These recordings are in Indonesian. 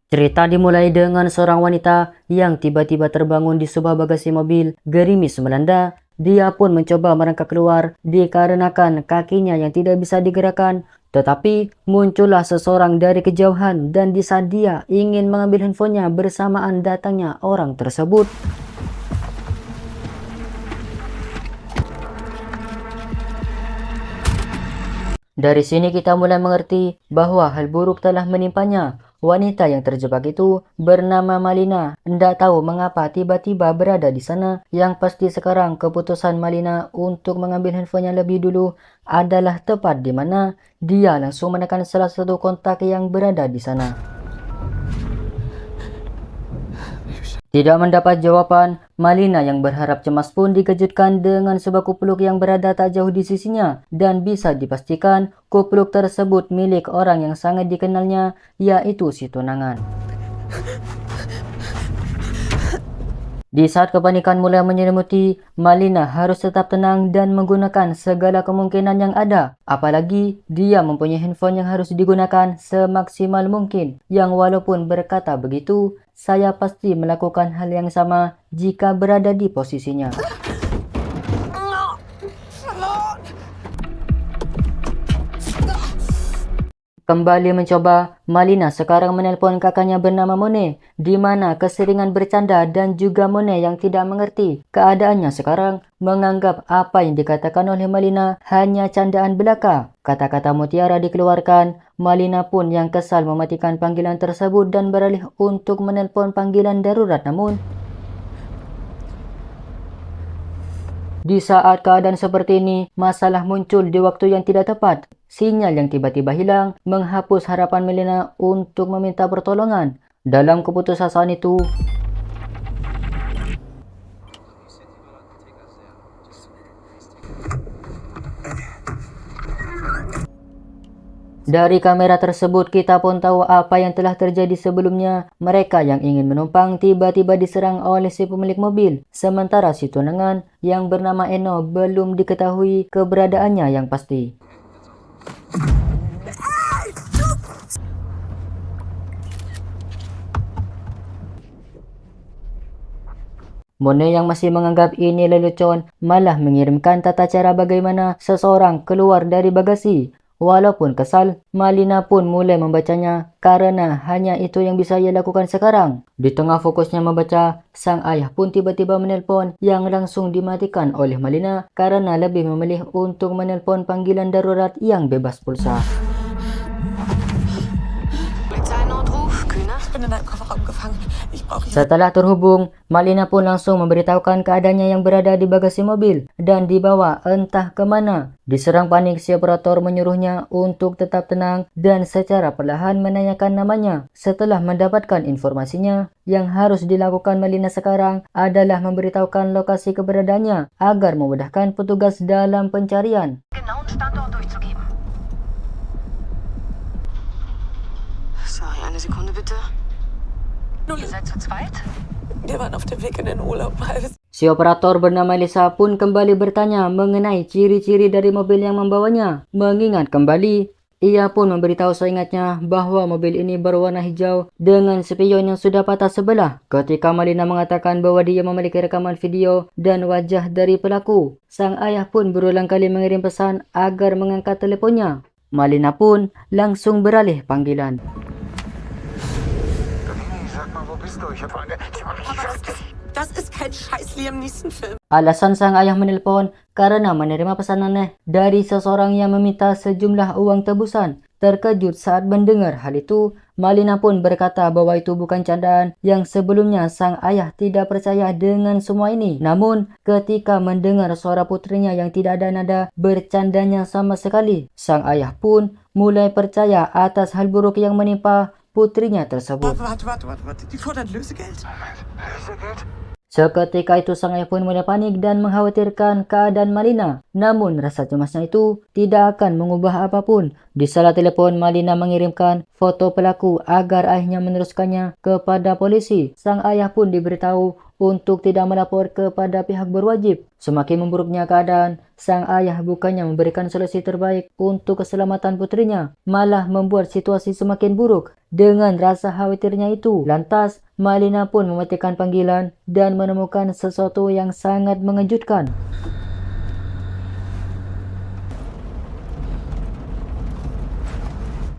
Cerita dimulai dengan seorang wanita yang tiba-tiba terbangun di sebuah bagasi mobil. Gerimis melanda. Dia pun mencoba merangkak keluar dikarenakan kakinya yang tidak bisa digerakkan. Tetapi muncullah seseorang dari kejauhan dan di saat dia ingin mengambil handphonenya bersamaan datangnya orang tersebut. Dari sini kita mulai mengerti bahwa hal buruk telah menimpanya. Wanita yang terjebak itu bernama Malina. Tidak tahu mengapa tiba-tiba berada di sana. Yang pasti sekarang keputusan Malina untuk mengambil handphonenya lebih dulu adalah tepat di mana dia langsung menekan salah satu kontak yang berada di sana. Tidak mendapat jawaban, Malina yang berharap cemas pun dikejutkan dengan sebuah kupluk yang berada tak jauh di sisinya dan bisa dipastikan kupluk tersebut milik orang yang sangat dikenalnya, yaitu si tunangan. Di saat kepanikan mulai menyelimuti, Malina harus tetap tenang dan menggunakan segala kemungkinan yang ada. Apalagi dia mempunyai handphone yang harus digunakan semaksimal mungkin. Yang walaupun berkata begitu, saya pasti melakukan hal yang sama jika berada di posisinya. Kembali mencoba, Malina sekarang menelpon kakaknya bernama Mone, di mana keseringan bercanda dan juga Mone yang tidak mengerti keadaannya sekarang menganggap apa yang dikatakan oleh Malina hanya candaan belaka. Kata-kata mutiara dikeluarkan, Malina pun yang kesal mematikan panggilan tersebut dan beralih untuk menelpon panggilan darurat namun di saat keadaan seperti ini, masalah muncul di waktu yang tidak tepat. Sinyal yang tiba-tiba hilang menghapus harapan Melina untuk meminta pertolongan. Dalam keputusan saat itu, dari kamera tersebut kita pun tahu apa yang telah terjadi sebelumnya. Mereka yang ingin menumpang tiba-tiba diserang oleh si pemilik mobil. Sementara si tunangan yang bernama Eno belum diketahui keberadaannya yang pasti. Mone yang masih menganggap ini lelucon malah mengirimkan tata cara bagaimana seseorang keluar dari bagasi. Walaupun kesal, Malina pun mulai membacanya karena hanya itu yang bisa ia lakukan sekarang. Di tengah fokusnya membaca, sang ayah pun tiba-tiba menelpon yang langsung dimatikan oleh Malina karena lebih memilih untuk menelpon panggilan darurat yang bebas pulsa. Setelah terhubung, Malina pun langsung memberitahukan keadaannya yang berada di bagasi mobil dan dibawa entah kemana. Diserang panik, si operator menyuruhnya untuk tetap tenang dan secara perlahan menanyakan namanya. Setelah mendapatkan informasinya, yang harus dilakukan Malina sekarang adalah memberitahukan lokasi keberadaannya agar memudahkan petugas dalam pencarian. Sorry, eine Sekunde bitte. Ihr seid zu zweit? Wir waren auf dem Weg in den Urlaub. Si operator bernama Lisa pun kembali bertanya mengenai ciri-ciri dari mobil yang membawanya. Mengingat kembali, ia pun memberitahu seingatnya bahwa mobil ini berwarna hijau dengan spion yang sudah patah sebelah. Ketika Malina mengatakan bahwa dia memiliki rekaman video dan wajah dari pelaku, sang ayah pun berulang kali mengirim pesan agar mengangkat teleponnya. Malina pun langsung beralih panggilan. Das ist kein scheiß Liam Neeson-Film. Alasan sang ayah menelpon karena menerima pesan aneh dari seseorang yang meminta sejumlah uang tebusan. Terkejut saat mendengar hal itu, Malina pun berkata bahwa itu bukan candaan yang sebelumnya sang ayah tidak percaya dengan semua ini. Namun, ketika mendengar suara putrinya yang tidak ada nada bercandanya sama sekali, sang ayah pun mulai percaya atas hal buruk yang menimpa putrinya tersebut. Warte. Die fordern Lösegeld? Lösegeld? Seketika itu sang ayah pun mulai panik dan mengkhawatirkan keadaan Malina. Namun rasa cemasnya itu tidak akan mengubah apapun. Di salah telepon, Malina mengirimkan foto pelaku agar ayahnya meneruskannya kepada polisi. Sang ayah pun diberitahu untuk tidak melapor kepada pihak berwajib. Semakin memburuknya keadaan, sang ayah bukannya memberikan solusi terbaik untuk keselamatan putrinya, malah membuat situasi semakin buruk. Dengan rasa khawatirnya itu, lantas Malina pun mematikan panggilan dan menemukan sesuatu yang sangat mengejutkan.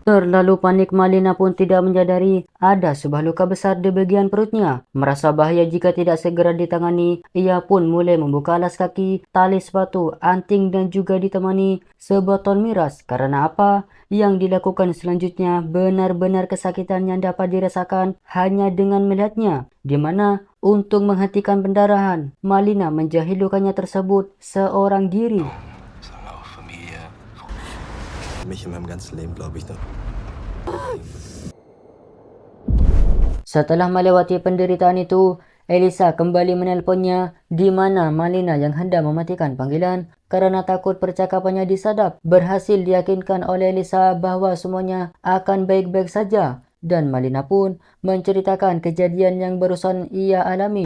Terlalu panik, Malina pun tidak menyadari ada sebuah luka besar di bagian perutnya. Merasa bahaya jika tidak segera ditangani, ia pun mulai membuka alas kaki, tali sepatu, anting dan juga ditemani sebotol miras. Karena apa? Yang dilakukan selanjutnya benar-benar kesakitan yang dapat dirasakan hanya dengan melihatnya. Di mana untuk menghentikan pendarahan, Malina menjahit lukanya tersebut seorang diri. Sondern auch Familie. Mich in meinem ganzen Leben, glaube ich, noch. Setelah melewati penderitaan itu, Elisa kembali menelponnya di mana Malina yang hendak mematikan panggilan karena takut percakapannya disadap. Berhasil diyakinkan oleh Elisa bahwa semuanya akan baik-baik saja dan Malina pun menceritakan kejadian yang barusan ia alami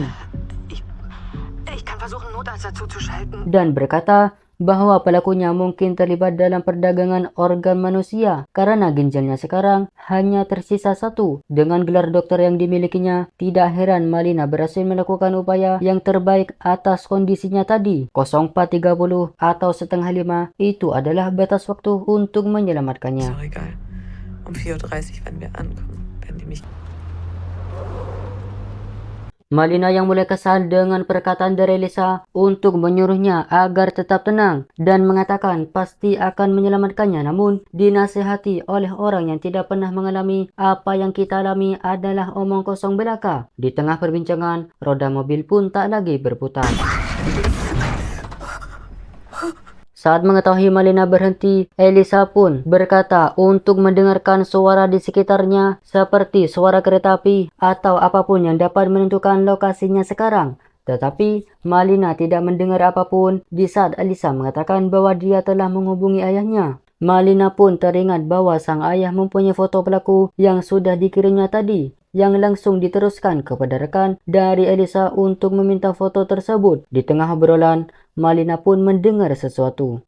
Ich kann versuchen, Notarzt dazu zu schalten. dan berkata bahwa pelakunya mungkin terlibat dalam perdagangan organ manusia karena ginjalnya sekarang hanya tersisa satu. Dengan gelar dokter yang dimilikinya, tidak heran Malina berhasil melakukan upaya yang terbaik atas kondisinya tadi. 04.30 atau setengah 5 itu adalah batas waktu untuk menyelamatkannya. Ist doch egal. Um 4:30 Uhr, wenn wir ankommen, werden die mich... Malina yang mulai kesal dengan perkataan dari Elisa untuk menyuruhnya agar tetap tenang dan mengatakan pasti akan menyelamatkannya, namun dinasihati oleh orang yang tidak pernah mengalami apa yang kita alami adalah omong kosong belaka. Di tengah perbincangan, roda mobil pun tak lagi berputar. Saat mengetahui Malina berhenti, Elisa pun berkata untuk mendengarkan suara di sekitarnya seperti suara kereta api atau apapun yang dapat menentukan lokasinya sekarang. Tetapi Malina tidak mendengar apapun di saat Elisa mengatakan bahwa dia telah menghubungi ayahnya. Malina pun teringat bahwa sang ayah mempunyai foto pelaku yang sudah dikirimnya tadi, yang langsung diteruskan kepada rekan dari Elisa untuk meminta foto tersebut. Di tengah obrolan, Malina pun mendengar sesuatu.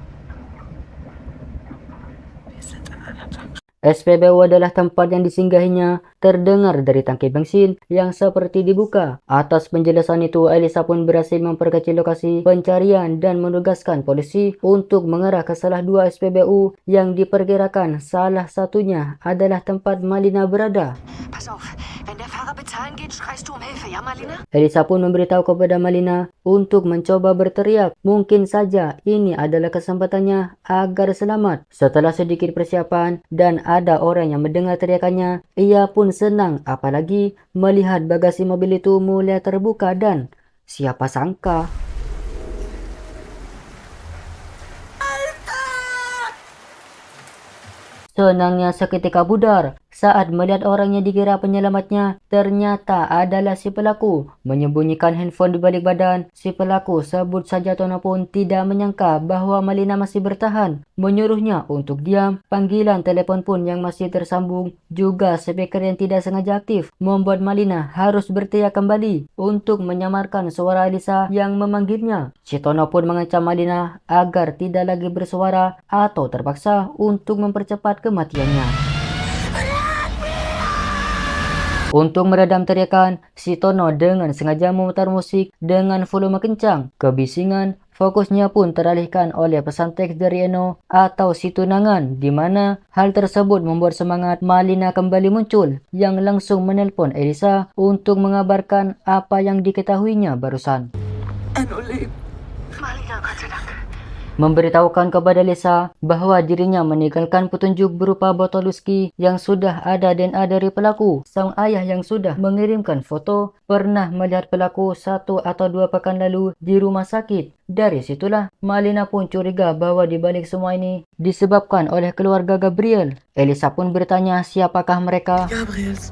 SPBU adalah tempat yang disinggahinya terdengar dari tangki bensin yang seperti dibuka. Atas penjelasan itu, Elisa pun berhasil memperkecil lokasi pencarian dan menugaskan polisi untuk mengarah ke salah dua SPBU yang diperkirakan salah satunya adalah tempat Malina berada. Pass auf, wenn der Fahrer bezahlen geht, schreist du um Hilfe, ja, Malina? Elisa pun memberitahu kepada Malina untuk mencoba berteriak. Mungkin saja ini adalah kesempatannya agar selamat. Setelah sedikit persiapan dan ada orang yang mendengar teriakannya, ia pun senang apalagi melihat bagasi mobil itu mulai terbuka dan siapa sangka senangnya seketika pudar saat melihat orang yang dikira penyelamatnya ternyata adalah si pelaku. Menyembunyikan handphone di balik badan, si pelaku sebut saja Tono pun tidak menyangka bahwa Malina masih bertahan. Menyuruhnya untuk diam, panggilan telepon pun yang masih tersambung, juga speaker yang tidak sengaja aktif, membuat Malina harus berteriak kembali untuk menyamarkan suara Elisa yang memanggilnya. Si Tono pun mengancam Malina agar tidak lagi bersuara atau terpaksa untuk mempercepat kematiannya. Untuk meredam teriakan, si Tono dengan sengaja memutar musik dengan volume kencang. Kebisingan, fokusnya pun teralihkan oleh pesan teks dari Eno atau si tunangan, di mana hal tersebut membuat semangat Malina kembali muncul, yang langsung menelpon Elisa untuk mengabarkan apa yang diketahuinya barusan. Enno lebt. Malina, Gott sei Dank. Memberitahukan kepada Lisa bahwa dirinya meninggalkan petunjuk berupa botol whisky yang sudah ada DNA dari pelaku. Sang ayah yang sudah mengirimkan foto pernah melihat pelaku 1 atau 2 pekan lalu di rumah sakit. Dari situlah Malina pun curiga bahwa dibalik semua ini disebabkan oleh keluarga Gabriel. Elisa pun bertanya siapakah mereka. Gabriels.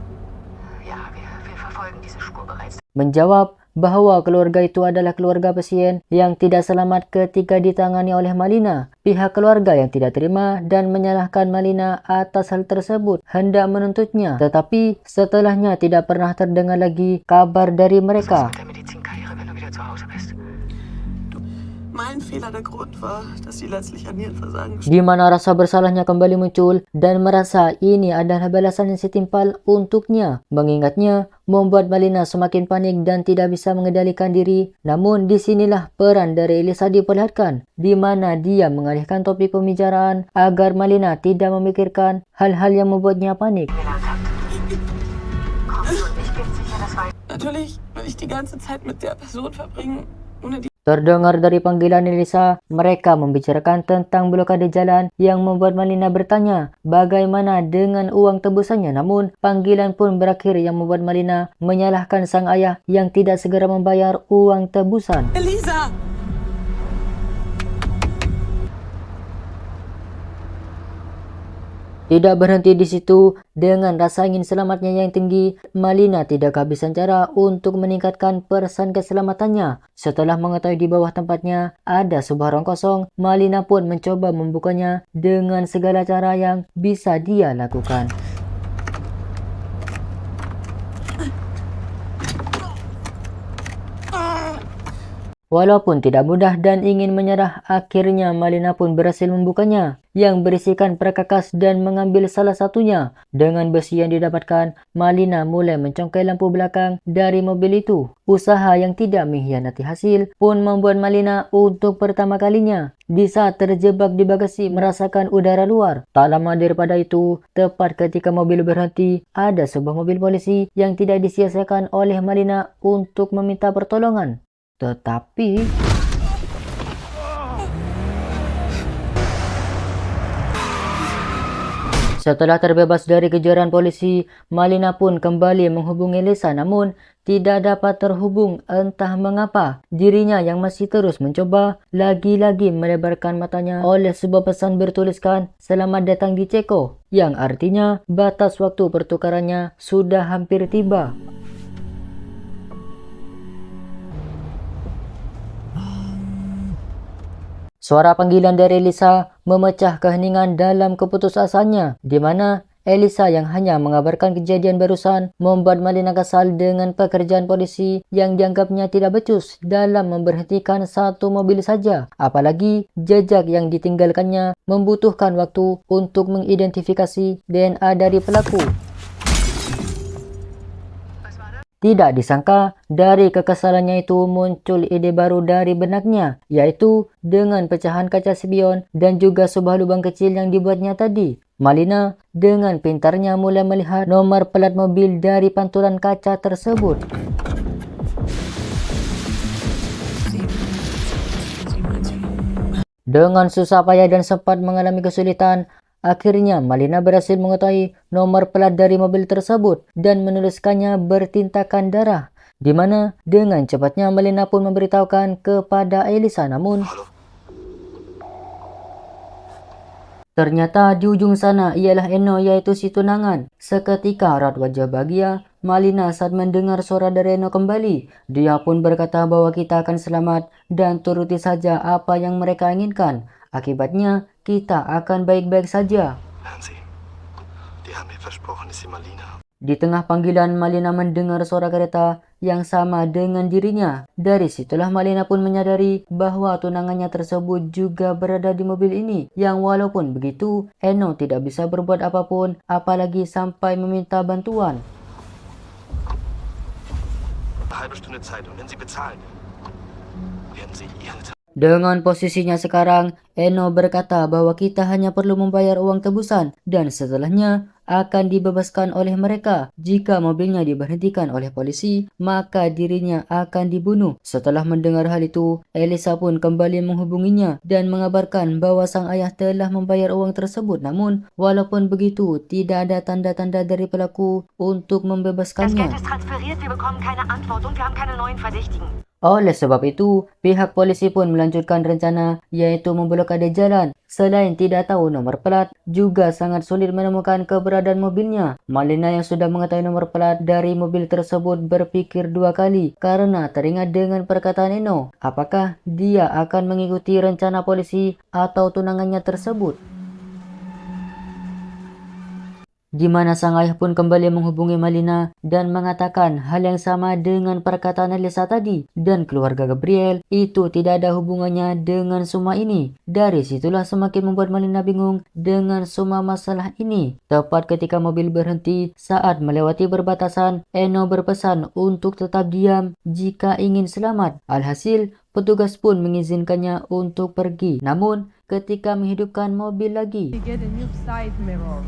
Ja, wir verfolgen diese Spur bereits. Menjawab bahwa keluarga itu adalah keluarga pasien yang tidak selamat ketika ditangani oleh Malina. Pihak keluarga yang tidak terima dan menyalahkan Malina atas hal tersebut hendak menuntutnya. Tetapi setelahnya tidak pernah terdengar lagi kabar dari mereka. Der Medizin zu Hause bist. Mein Fehler der Grund war, dass sie letztlich an Nierenversagen Di mana rasa bersalahnya kembali muncul dan merasa ini adalah balasan yang setimpal untuknya. Mengingatnya membuat Malina semakin panik dan tidak bisa mengendalikan diri. Namun disinilah peran dari Elisa diperlihatkan, di mana dia mengalihkan topik pembicaraan agar Malina tidak memikirkan hal-hal yang membuatnya panik. Natürlich will ich die ganze Zeit mit der Person verbringen, ohne die Terdengar dari panggilan Elisa, mereka membicarakan tentang blokade jalan yang membuat Malina bertanya bagaimana dengan uang tebusannya. Namun, panggilan pun berakhir yang membuat Malina menyalahkan sang ayah yang tidak segera membayar uang tebusan. Elisa! Tidak berhenti di situ, dengan rasa ingin selamatnya yang tinggi, Malina tidak kehabisan cara untuk meningkatkan persen keselamatannya. Setelah mengetahui di bawah tempatnya ada sebuah ruang kosong, Malina pun mencoba membukanya dengan segala cara yang bisa dia lakukan. Walaupun tidak mudah dan ingin menyerah, akhirnya Malina pun berhasil membukanya, yang berisikan perkakas dan mengambil salah satunya. Dengan besi yang didapatkan, Malina mulai mencongkel lampu belakang dari mobil itu. Usaha yang tidak mengkhianati hasil pun membuat Malina untuk pertama kalinya di saat terjebak di bagasi merasakan udara luar. Tak lama daripada itu, tepat ketika mobil berhenti, ada sebuah mobil polisi yang tidak disia-siakan oleh Malina untuk meminta pertolongan. Tetapi setelah terbebas dari kejaran polisi, Malina pun kembali menghubungi Elisa, namun tidak dapat terhubung entah mengapa. Dirinya yang masih terus mencoba lagi-lagi melebarkan matanya oleh sebuah pesan bertuliskan "Selamat datang di Ceko", yang artinya batas waktu pertukarannya sudah hampir tiba. Suara panggilan dari Elisa memecah keheningan dalam keputusasaannya, di mana Elisa yang hanya mengabarkan kejadian barusan membuat Malina kesal dengan pekerjaan polisi yang dianggapnya tidak becus dalam memberhentikan satu mobil saja. Apalagi jejak yang ditinggalkannya membutuhkan waktu untuk mengidentifikasi DNA dari pelaku. Tidak disangka, dari kekesalannya itu muncul ide baru dari benaknya, yaitu dengan pecahan kaca spion dan juga sebuah lubang kecil yang dibuatnya tadi. Malina dengan pintarnya mulai melihat nomor plat mobil dari pantulan kaca tersebut. Dengan susah payah dan sempat mengalami kesulitan, akhirnya Malina berhasil mengetahui nomor plat dari mobil tersebut dan menuliskannya bertintakan darah, di mana dengan cepatnya Malina pun memberitahukan kepada Elisa. Namun ternyata di ujung sana ialah Eno, yaitu si tunangan. Seketika raut wajah bahagia Malina saat mendengar suara dari Eno kembali. Dia pun berkata bahwa kita akan selamat dan turuti saja apa yang mereka inginkan. Akibatnya kita akan baik-baik saja. Hören Sie, die haben mir versprochen, dass Sie Malina. Di tengah panggilan, Malina mendengar suara kereta yang sama dengan dirinya. Dari situlah Malina pun menyadari bahwa tunangannya tersebut juga berada di mobil ini. Yang walaupun begitu, Eno tidak bisa berbuat apapun, apalagi sampai meminta bantuan. Eine halbe Stunde Zeit und wenn Sie bezahlen, werden Sie Ihre Dengan posisinya sekarang, Eno berkata bahwa kita hanya perlu membayar uang tebusan dan setelahnya akan dibebaskan oleh mereka. Jika mobilnya diberhentikan oleh polisi, maka dirinya akan dibunuh. Setelah mendengar hal itu, Elisa pun kembali menghubunginya dan mengabarkan bahwa sang ayah telah membayar uang tersebut. Namun, walaupun begitu, tidak ada tanda-tanda dari pelaku untuk membebaskannya. Das Geld ist transferiert, wir bekommen keine Antwort und wir haben keine neuen Verdächtigen. Oleh sebab itu, pihak polisi pun melanjutkan rencana, yaitu memblokade jalan. Selain tidak tahu nomor plat, juga sangat sulit menemukan keberadaan mobilnya. Malina yang sudah mengetahui nomor plat dari mobil tersebut berpikir dua kali karena teringat dengan perkataan Eno. Apakah dia akan mengikuti rencana polisi atau tunangannya tersebut? di mana sang ayah pun kembali menghubungi Malina dan mengatakan hal yang sama dengan perkataan Elisa tadi, dan keluarga Gabriel itu tidak ada hubungannya dengan semua ini. Dari situlah semakin membuat Malina bingung dengan semua masalah ini. Tepat ketika mobil berhenti saat melewati perbatasan, Eno berpesan untuk tetap diam jika ingin selamat. Alhasil, petugas pun mengizinkannya untuk pergi. Namun, ketika menghidupkan mobil lagi, Get a new side mirror.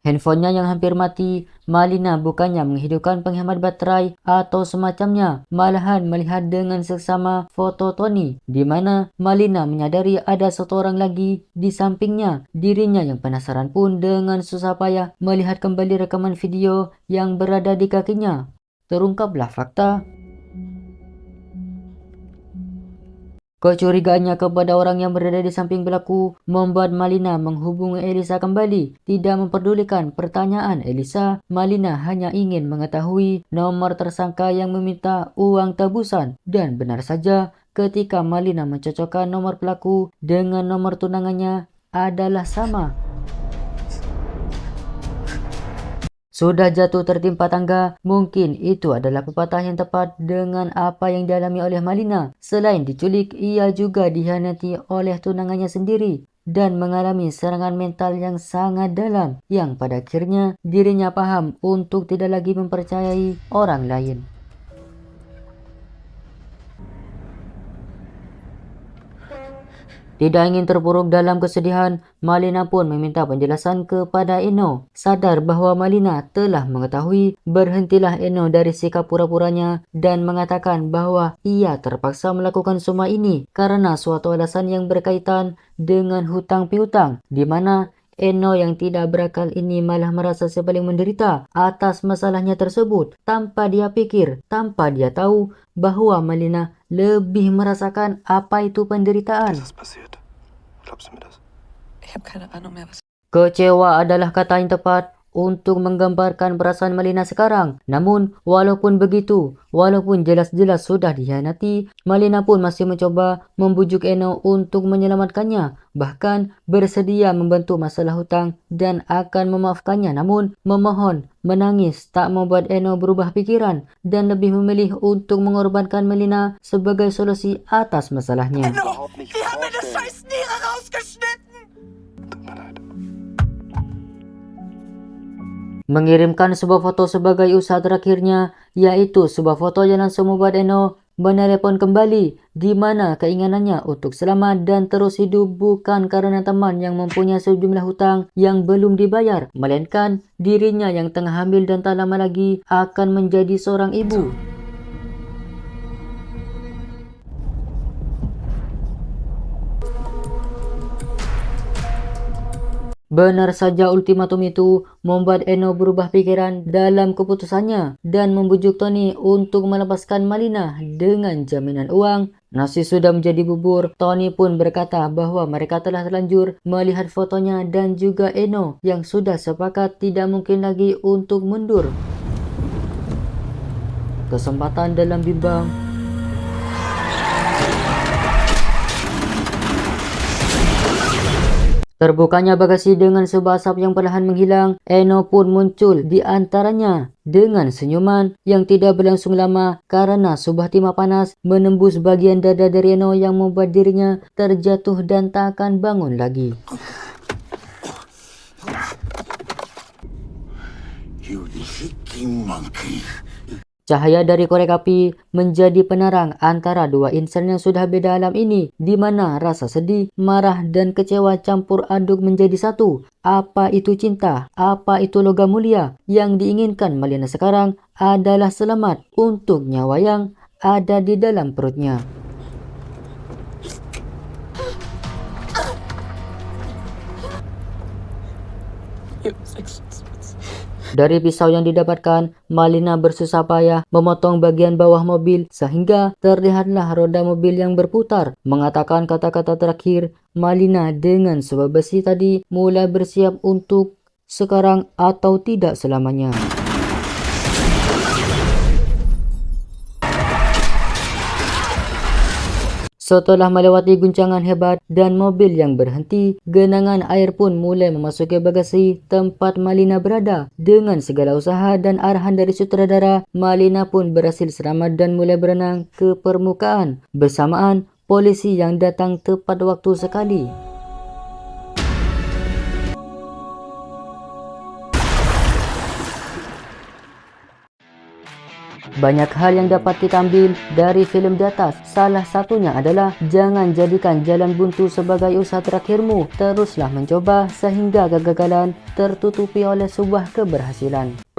handphonenya yang hampir mati, Malina bukannya menghidupkan penghemat baterai atau semacamnya, malahan melihat dengan seksama foto Tony, di mana Malina menyadari ada satu orang lagi di sampingnya. Dirinya yang penasaran pun dengan susah payah melihat kembali rekaman video yang berada di kakinya. Terungkaplah fakta. Kecurigaannya kepada orang yang berada di samping pelaku membuat Malina menghubungi Elisa kembali. Tidak memperdulikan pertanyaan Elisa, Malina hanya ingin mengetahui nomor tersangka yang meminta uang tebusan. Dan benar saja, ketika Malina mencocokkan nomor pelaku dengan nomor tunangannya adalah sama. Sudah jatuh tertimpa tangga, mungkin itu adalah pepatah yang tepat dengan apa yang dialami oleh Malina. Selain diculik, ia juga dikhianati oleh tunangannya sendiri dan mengalami serangan mental yang sangat dalam, yang pada akhirnya dirinya paham untuk tidak lagi mempercayai orang lain. Tidak ingin terpuruk dalam kesedihan, Malina pun meminta penjelasan kepada Eno. Sadar bahwa Malina telah mengetahui, berhentilah Eno dari sikap pura-puranya dan mengatakan bahwa ia terpaksa melakukan semua ini karena suatu alasan yang berkaitan dengan hutang piutang, di mana Eno yang tidak berakal ini malah merasa paling menderita atas masalahnya tersebut tanpa dia pikir, tanpa dia tahu bahwa Malina lebih merasakan apa itu penderitaan. Was ist passiert? Glaubst du mir das? Ich habe keine Ahnung mehr, was. Kecewa adalah kata yang tepat untuk menggambarkan perasaan Malina sekarang. Namun, walaupun begitu, walaupun jelas-jelas sudah dikhianati, Malina pun masih mencoba membujuk Eno untuk menyelamatkannya, bahkan bersedia membantu masalah hutang dan akan memaafkannya. Namun, memohon, menangis tak membuat Eno berubah pikiran dan lebih memilih untuk mengorbankan Malina sebagai solusi atas masalahnya. Überhaupt nicht Die haben mir eine vorstellen. scheiß Niere rausgeschnitten! Tut mir leid. Mengirimkan sebuah foto sebagai usaha terakhirnya, yaitu sebuah foto yang langsung membuat Eno menelepon kembali, di mana keinginannya untuk selamat dan terus hidup bukan karena teman yang mempunyai sejumlah hutang yang belum dibayar, melainkan dirinya yang tengah hamil dan tak lama lagi akan menjadi seorang ibu. Benar saja, ultimatum itu membuat Eno berubah pikiran dalam keputusannya dan membujuk Tony untuk melepaskan Malina dengan jaminan uang. Nasi sudah menjadi bubur, Tony pun berkata bahwa mereka telah terlanjur melihat fotonya dan juga Eno yang sudah sepakat tidak mungkin lagi untuk mundur. Kesempatan dalam bimbang. Terbukanya bagasi dengan sebuah asap yang perlahan menghilang, Eno pun muncul di antaranya dengan senyuman yang tidak berlangsung lama karena sebuah timah panas menembus bagian dada dari Eno yang membuat dirinya terjatuh dan tak akan bangun lagi. You cheeky monkey. Cahaya dari korek api menjadi penerang antara dua insan yang sudah beda alam ini, di mana rasa sedih, marah, dan kecewa campur aduk menjadi satu. Apa itu cinta? Apa itu logam mulia? Yang diinginkan Malina sekarang adalah selamat untuk nyawa yang ada di dalam perutnya. You Sexspitz. Dari pisau yang didapatkan, Malina bersusah payah memotong bagian bawah mobil sehingga terlihatlah roda mobil yang berputar. Mengatakan kata-kata terakhir, Malina dengan sebuah besi tadi mulai bersiap untuk sekarang atau tidak selamanya. Setelah melewati guncangan hebat dan mobil yang berhenti, genangan air pun mulai memasuki bagasi tempat Malina berada. Dengan segala usaha dan arahan dari sutradara, Malina pun berhasil selamat dan mulai berenang ke permukaan. Bersamaan, polisi yang datang tepat waktu sekali. Banyak hal yang dapat kita ambil dari filem di atas. Salah satunya adalah jangan jadikan jalan buntu sebagai usaha terakhirmu. Teruslah mencoba sehingga kegagalan tertutupi oleh sebuah keberhasilan.